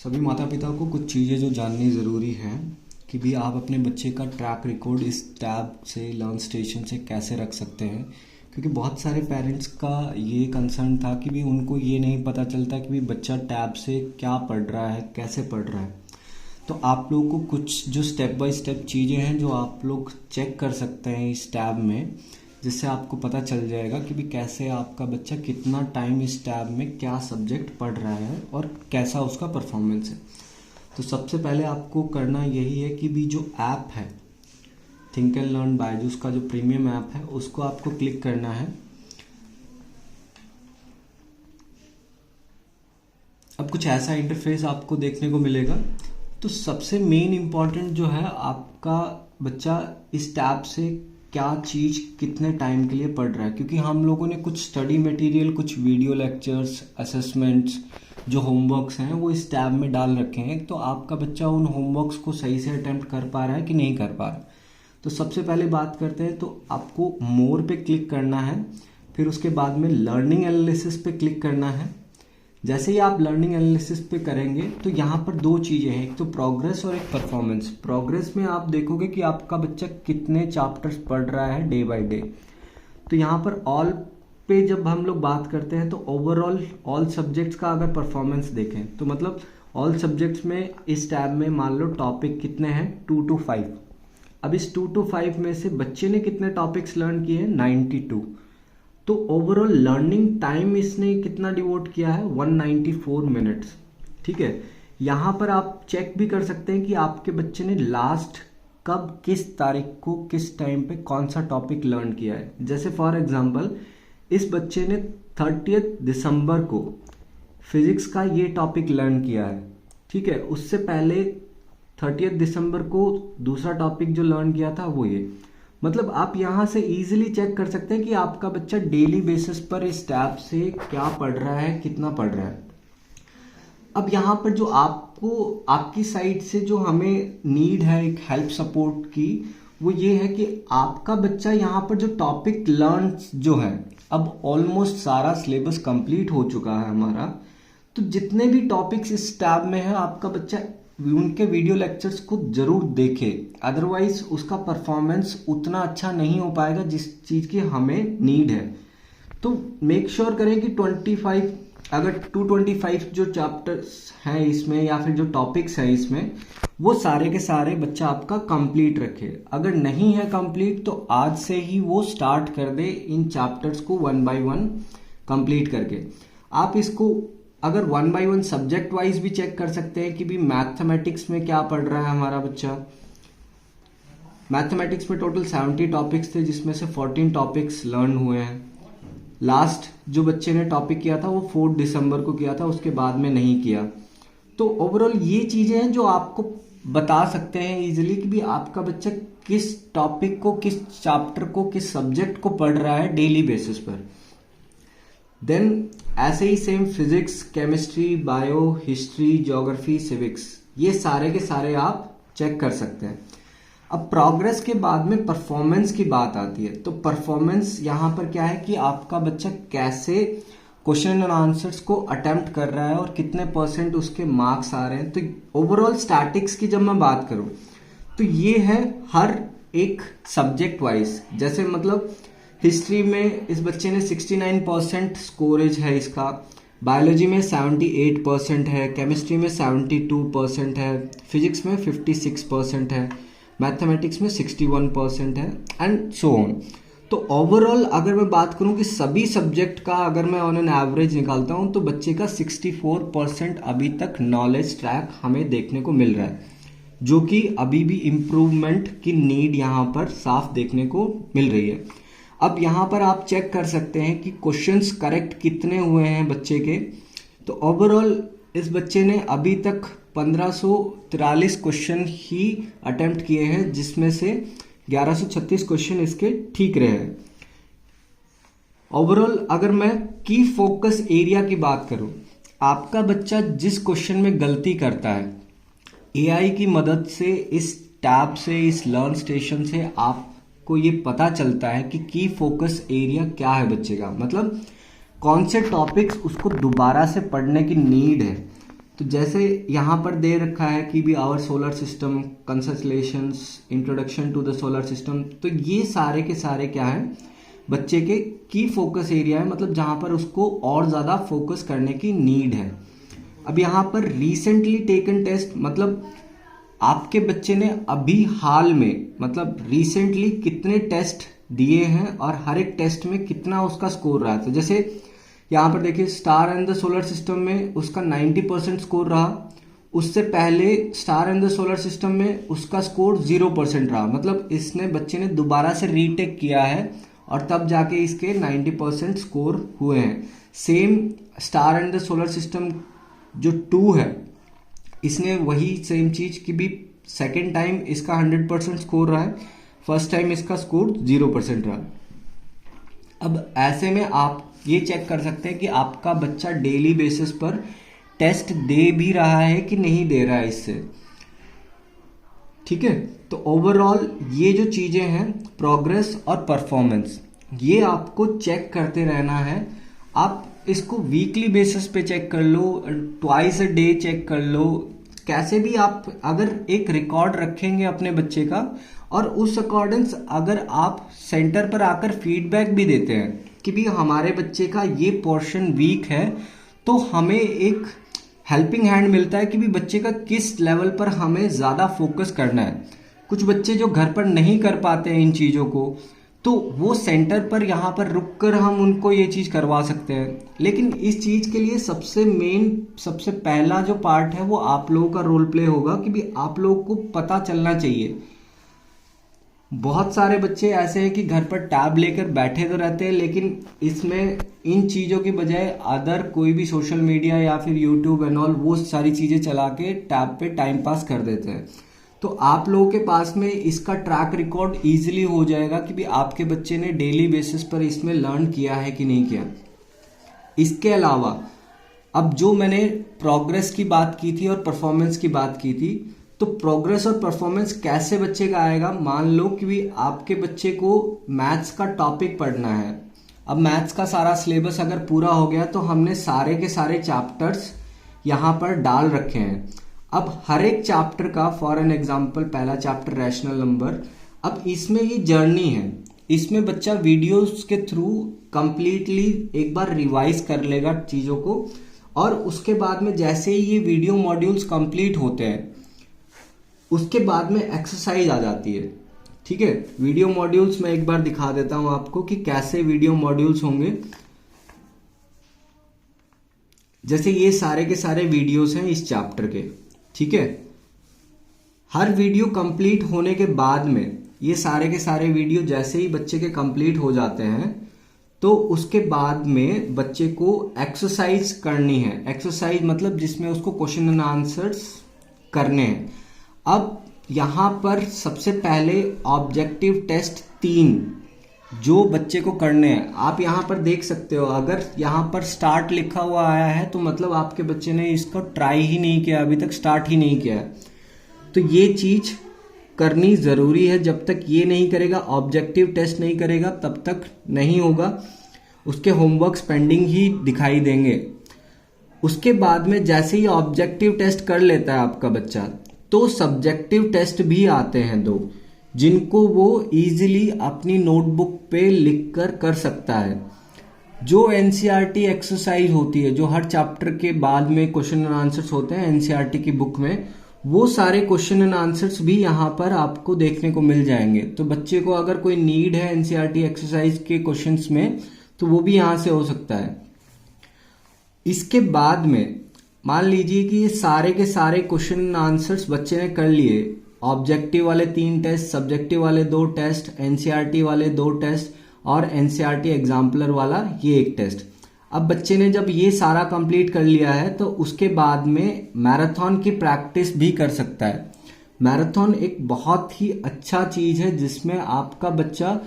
सभी माता पिता को कुछ चीज़ें जो जाननी ज़रूरी है कि भी आप अपने बच्चे का ट्रैक रिकॉर्ड इस टैब से लर्न स्टेशन से कैसे रख सकते हैं। क्योंकि बहुत सारे पेरेंट्स का ये कंसर्न था कि भी उनको ये नहीं पता चलता कि भी बच्चा टैब से क्या पढ़ रहा है, कैसे पढ़ रहा है। तो आप लोगों को कुछ जो स्टेप बाय स्टेप चीज़ें हैं जो आप लोग चेक कर सकते हैं इस टैब में, जिससे आपको पता चल जाएगा कि भी कैसे आपका बच्चा कितना टाइम इस टैब में क्या सब्जेक्ट पढ़ रहा है और कैसा उसका परफॉर्मेंस है। तो सबसे पहले आपको करना यही है कि भी जो ऐप है थिंक एंड लर्न बायजूस का जो प्रीमियम ऐप है उसको आपको क्लिक करना है। अब कुछ ऐसा इंटरफेस आपको देखने को मिलेगा। तो सबसे मेन इम्पॉर्टेंट जो है, आपका बच्चा इस टैब से क्या चीज़ कितने टाइम के लिए पढ़ रहा है। क्योंकि हम लोगों ने कुछ स्टडी मटेरियल, कुछ वीडियो लेक्चर्स, असेसमेंट्स, जो होमवर्क्स हैं वो इस टैब में डाल रखे हैं। तो आपका बच्चा उन होमवर्क्स को सही से अटेम्प्ट कर पा रहा है कि नहीं कर पा रहा। तो सबसे पहले बात करते हैं, तो आपको मोर पे क्लिक करना है, फिर उसके बाद में लर्निंग एनालिसिस पे क्लिक करना है। जैसे ही आप लर्निंग एनालिसिस पे करेंगे तो यहाँ पर दो चीज़ें हैं, एक तो प्रोग्रेस और एक परफॉर्मेंस। प्रोग्रेस में आप देखोगे कि आपका बच्चा कितने चैप्टर्स पढ़ रहा है डे बाय डे। तो यहाँ पर ऑल पे जब हम लोग बात करते हैं तो ओवरऑल ऑल सब्जेक्ट्स का अगर परफॉर्मेंस देखें तो मतलब ऑल सब्जेक्ट्स में इस टैब में मान लो टॉपिक कितने हैं 2 to 5। अब इस 2 to 5 में से बच्चे ने कितने टॉपिक्स लर्न किए हैं 92। तो ओवरऑल लर्निंग टाइम इसने कितना डिवोट किया है 194 मिनट्स। ठीक है, यहाँ पर आप चेक भी कर सकते हैं कि आपके बच्चे ने लास्ट कब, किस तारीख को, किस टाइम पे कौन सा टॉपिक लर्न किया है। जैसे फॉर एग्जांपल इस बच्चे ने 30 दिसंबर को फिजिक्स का ये टॉपिक लर्न किया है। ठीक है, उससे पहले 30 दिसंबर को दूसरा टॉपिक जो लर्न किया था वो ये। मतलब आप यहाँ से इजीली चेक कर सकते हैं कि आपका बच्चा डेली बेसिस पर इस टैब से क्या पढ़ रहा है, कितना पढ़ रहा है। अब यहाँ पर जो आपको आपकी साइड से जो हमें नीड है एक हेल्प सपोर्ट की, वो ये है कि आपका बच्चा यहाँ पर जो टॉपिक लर्न जो है, अब ऑलमोस्ट सारा सिलेबस कंप्लीट हो चुका है हमारा। तो जितने भी टॉपिक्स इस टैब में है आपका बच्चा उनके वीडियो लेक्चर्स को जरूर देखे, अदरवाइज उसका परफॉर्मेंस उतना अच्छा नहीं हो पाएगा जिस चीज़ की हमें नीड है। तो मेक श्योर करें कि 25 अगर 225 जो चैप्टर्स हैं इसमें या फिर जो टॉपिक्स हैं इसमें, वो सारे के सारे बच्चा आपका कंप्लीट रखे। अगर नहीं है कंप्लीट तो आज से ही वो स्टार्ट कर दे इन चैप्टर्स को 1 by 1 कंप्लीट करके। आप इसको अगर 1 by 1 सब्जेक्ट वाइज भी चेक कर सकते हैं कि भी मैथमेटिक्स में क्या पढ़ रहा है हमारा बच्चा। मैथमेटिक्स में टोटल 70 टॉपिक्स थे जिसमें से 14 टॉपिक्स लर्न हुए हैं। लास्ट जो बच्चे ने टॉपिक किया था वो 4 दिसंबर को किया था, उसके बाद में नहीं किया। तो ओवरऑल ये चीजें हैं जो आपको बता सकते हैं इजीली कि भी आपका बच्चा किस टॉपिक को, किस चैप्टर को, किस सब्जेक्ट को पढ़ रहा है डेली बेसिस पर। देन ऐसे ही same physics, chemistry, bio, history, geography, civics, ये सारे के सारे आप चेक कर सकते हैं। अब प्रोग्रेस के बाद में परफॉर्मेंस की बात आती है। तो परफॉर्मेंस यहाँ पर क्या है कि आपका बच्चा कैसे क्वेश्चन एंड आंसर्स को अटेम्प्ट कर रहा है और कितने % उसके मार्क्स आ रहे हैं। तो ओवरऑल स्टैटिक्स की जब मैं बात करूं तो ये है हर एक सब्जेक्ट वाइज। जैसे मतलब हिस्ट्री में इस बच्चे ने 69% स्कोरेज है इसका, बायोलॉजी में 78% है, केमिस्ट्री में 72% है, फिजिक्स में 56% है, मैथमेटिक्स में 61% है एंड सो ऑन। तो ओवरऑल अगर मैं बात करूं कि सभी सब्जेक्ट का अगर मैं ऑन एन एवरेज निकालता हूं तो बच्चे का 64% अभी तक नॉलेज ट्रैक हमें देखने को मिल रहा है, जो कि अभी भी इम्प्रूवमेंट की नीड यहाँ पर साफ देखने को मिल रही है। अब यहाँ पर आप चेक कर सकते हैं कि क्वेश्चंस करेक्ट कितने हुए हैं बच्चे के। तो ओवरऑल इस बच्चे ने अभी तक 1543 क्वेश्चन ही अटेम्प्ट किए हैं, जिसमें से 1136 क्वेश्चन इसके ठीक रहे हैं। ओवरऑल अगर मैं की फोकस एरिया की बात करूं, आपका बच्चा जिस क्वेश्चन में गलती करता है, एआई की मदद से इस टैब से, इस लर्न स्टेशन से आपको ये पता चलता है कि की फोकस एरिया क्या है बच्चे का, मतलब कौन से टॉपिक्स उसको दोबारा से पढ़ने की नीड है। तो जैसे यहाँ पर दे रखा है कि भी our solar system, constellations, introduction to the solar system, तो ये सारे के सारे क्या है, बच्चे के की फोकस एरिया है, मतलब जहाँ पर उसको और ज़्यादा फोकस करने की नीड है। अब यहाँ पर रिसेंटली टेकन टेस्ट, मतलब आपके बच्चे ने अभी हाल में, मतलब रिसेंटली कितने टेस्ट दिए हैं और हर एक टेस्ट में कितना उसका स्कोर रहा है। तो जैसे यहाँ पर देखिए star and the solar system में उसका 90% स्कोर रहा, उससे पहले star and the solar system में उसका स्कोर 0% रहा। मतलब इसने बच्चे ने दोबारा से रीटेक किया है और तब जाके इसके 90% स्कोर हुए हैं। Same star and the solar system जो 2 है, इसने वही सेम चीज की भी सेकेंड टाइम इसका 100% स्कोर रहा है, फर्स्ट टाइम इसका स्कोर 0% रहा। अब ऐसे में आप ये चेक कर सकते हैं कि आपका बच्चा डेली बेसिस पर टेस्ट दे भी रहा है कि नहीं दे रहा है इससे, ठीक है। तो ओवरऑल ये जो चीजें हैं, प्रोग्रेस और परफॉर्मेंस, ये आपको चेक करते रहना है। आप इसको वीकली बेसिस पे चेक कर लो, ट्वाइस अ डे चेक कर लो, कैसे भी आप अगर एक रिकॉर्ड रखेंगे अपने बच्चे का और उस अकॉर्डिंग अगर आप सेंटर पर आकर फीडबैक भी देते हैं कि भी हमारे बच्चे का ये पोर्शन वीक है, तो हमें एक हेल्पिंग हैंड मिलता है कि भी बच्चे का किस लेवल पर हमें ज़्यादा फोकस करना है। कुछ बच्चे जो घर पर नहीं कर पाते हैं इन चीज़ों को, तो वो सेंटर पर यहाँ पर रुककर हम उनको ये चीज़ करवा सकते हैं। लेकिन इस चीज़ के लिए सबसे मेन, सबसे पहला जो पार्ट है वो आप लोगों का रोल प्ले होगा कि भी आप लोगों को पता चलना चाहिए। बहुत सारे बच्चे ऐसे हैं कि घर पर टैब लेकर बैठे तो रहते हैं, लेकिन इसमें इन चीज़ों के बजाय अदर कोई भी सोशल मीडिया या फिर यूट्यूब एंड ऑल वो सारी चीज़ें चला के टैब पे टाइम पास कर देते हैं। तो आप लोगों के पास में इसका ट्रैक रिकॉर्ड इजीली हो जाएगा कि भी आपके बच्चे ने डेली बेसिस पर इसमें लर्न किया है कि नहीं किया। इसके अलावा अब जो मैंने प्रोग्रेस की बात की थी और परफॉर्मेंस की बात की थी, तो प्रोग्रेस और परफॉर्मेंस कैसे बच्चे का आएगा। मान लो कि भी आपके बच्चे को मैथ्स का टॉपिक पढ़ना है। अब मैथ्स का सारा सिलेबस अगर पूरा हो गया तो हमने सारे के सारे चैप्टर्स यहाँ पर डाल रखे हैं। अब हर एक चैप्टर का, फॉर एन एग्जाम्पल पहला चैप्टर रैशनल नंबर, अब इसमें ये जर्नी है, इसमें बच्चा वीडियोस के थ्रू कंप्लीटली एक बार रिवाइज कर लेगा चीज़ों को, और उसके बाद में जैसे ही ये वीडियो मॉड्यूल्स कंप्लीट होते हैं उसके बाद में एक्सरसाइज आ जाती है, ठीक है। वीडियो मॉड्यूल्स मैं एक बार दिखा देता हूं आपको कि कैसे वीडियो मॉड्यूल्स होंगे। जैसे ये सारे के सारे वीडियोस हैं इस चैप्टर के, ठीक है। हर वीडियो कंप्लीट होने के बाद में ये सारे के सारे वीडियो जैसे ही बच्चे के कंप्लीट हो जाते हैं तो उसके बाद में बच्चे को एक्सरसाइज करनी है। एक्सरसाइज मतलब जिसमें उसको क्वेश्चन एंड आंसर्स करने हैं। अब यहाँ पर सबसे पहले ऑब्जेक्टिव टेस्ट 3 जो बच्चे को करने हैं, आप यहाँ पर देख सकते हो। अगर यहाँ पर स्टार्ट लिखा हुआ आया है तो मतलब आपके बच्चे ने इसको ट्राई ही नहीं किया, अभी तक स्टार्ट ही नहीं किया है। तो ये चीज करनी जरूरी है। जब तक ये नहीं करेगा, ऑब्जेक्टिव टेस्ट नहीं करेगा, तब तक नहीं होगा। उसके होमवर्क्स पेंडिंग ही दिखाई देंगे। उसके बाद में जैसे ही ऑब्जेक्टिव टेस्ट कर लेता है आपका बच्चा, तो सब्जेक्टिव टेस्ट भी आते हैं 2, जिनको वो इजीली अपनी नोटबुक पे लिखकर कर सकता है। जो एनसीईआरटी एक्सरसाइज होती है, जो हर चैप्टर के बाद में क्वेश्चन एंड आंसर्स होते हैं एनसीईआरटी की बुक में, वो सारे क्वेश्चन एंड आंसर्स भी यहाँ पर आपको देखने को मिल जाएंगे। तो बच्चे को अगर कोई नीड है एनसीईआरटी एक्सरसाइज के क्वेश्चंस में, तो वो भी यहाँ से हो सकता है। इसके बाद में मान लीजिए कि ये सारे के सारे क्वेश्चन एंड आंसर्स बच्चे ने कर लिए। ऑब्जेक्टिव वाले 3 टेस्ट, सब्जेक्टिव वाले 2 टेस्ट, एनसीईआरटी वाले 2 टेस्ट और एनसीईआरटी एग्जाम्पलर वाला ये 1 टेस्ट। अब बच्चे ने जब ये सारा कंप्लीट कर लिया है तो उसके बाद में मैराथन की प्रैक्टिस भी कर सकता है। मैराथन एक बहुत ही अच्छा चीज है जिसमें आपका बच्चा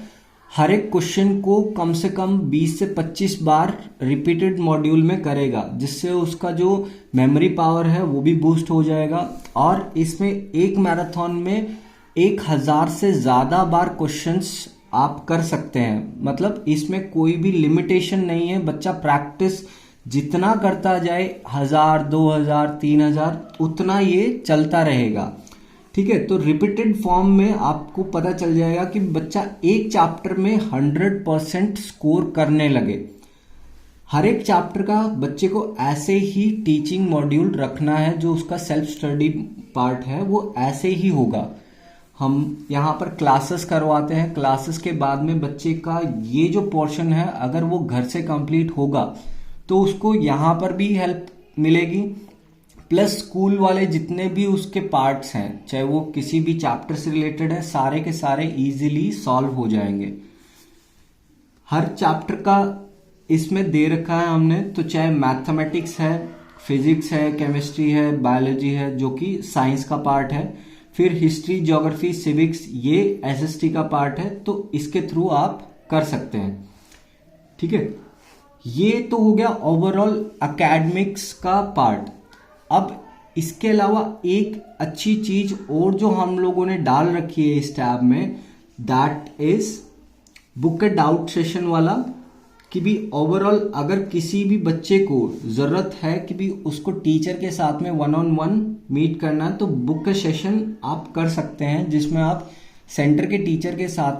हर एक क्वेश्चन को कम से कम 20 से 25 बार रिपीटेड मॉड्यूल में करेगा, जिससे उसका जो मेमोरी पावर है वो भी बूस्ट हो जाएगा। और इसमें एक मैराथन में 1000 से ज्यादा बार क्वेश्चंस आप कर सकते हैं। मतलब इसमें कोई भी लिमिटेशन नहीं है। बच्चा प्रैक्टिस जितना करता जाए 1000, 2000, 3000 उतना ये चलता रहेगा। ठीक है, तो रिपीटेड फॉर्म में आपको पता चल जाएगा कि बच्चा एक चैप्टर में 100% स्कोर करने लगे। हर एक चैप्टर का बच्चे को ऐसे ही टीचिंग मॉड्यूल रखना है, जो उसका सेल्फ स्टडी पार्ट है वो ऐसे ही होगा। हम यहाँ पर क्लासेस करवाते हैं, क्लासेस के बाद में बच्चे का ये जो पोर्शन है अगर वो घर से कंप्लीट होगा तो उसको यहाँ पर भी हेल्प मिलेगी, प्लस स्कूल वाले जितने भी उसके पार्ट्स हैं चाहे वो किसी भी चैप्टर से रिलेटेड है, सारे के सारे इजीली सॉल्व हो जाएंगे। हर चैप्टर का इसमें दे रखा है हमने, तो चाहे मैथमेटिक्स है, फिजिक्स है, केमिस्ट्री है, बायोलॉजी है जो कि साइंस का पार्ट है, फिर हिस्ट्री, ज्योग्राफी, सिविक्स ये एसएसटी का पार्ट है, तो इसके थ्रू आप कर सकते हैं। ठीक है, ये तो हो गया ओवरऑल एकेडमिक्स का पार्ट। अब इसके अलावा एक अच्छी चीज और जो हम लोगों ने डाल रखी है इस टैब में, that is book doubt session वाला, कि भी ओवरऑल अगर किसी भी बच्चे को जरूरत है कि भी उसको टीचर के साथ में 1-on-1 मीट करना है तो बुक का सेशन आप कर सकते हैं, जिसमें आप सेंटर के टीचर के साथ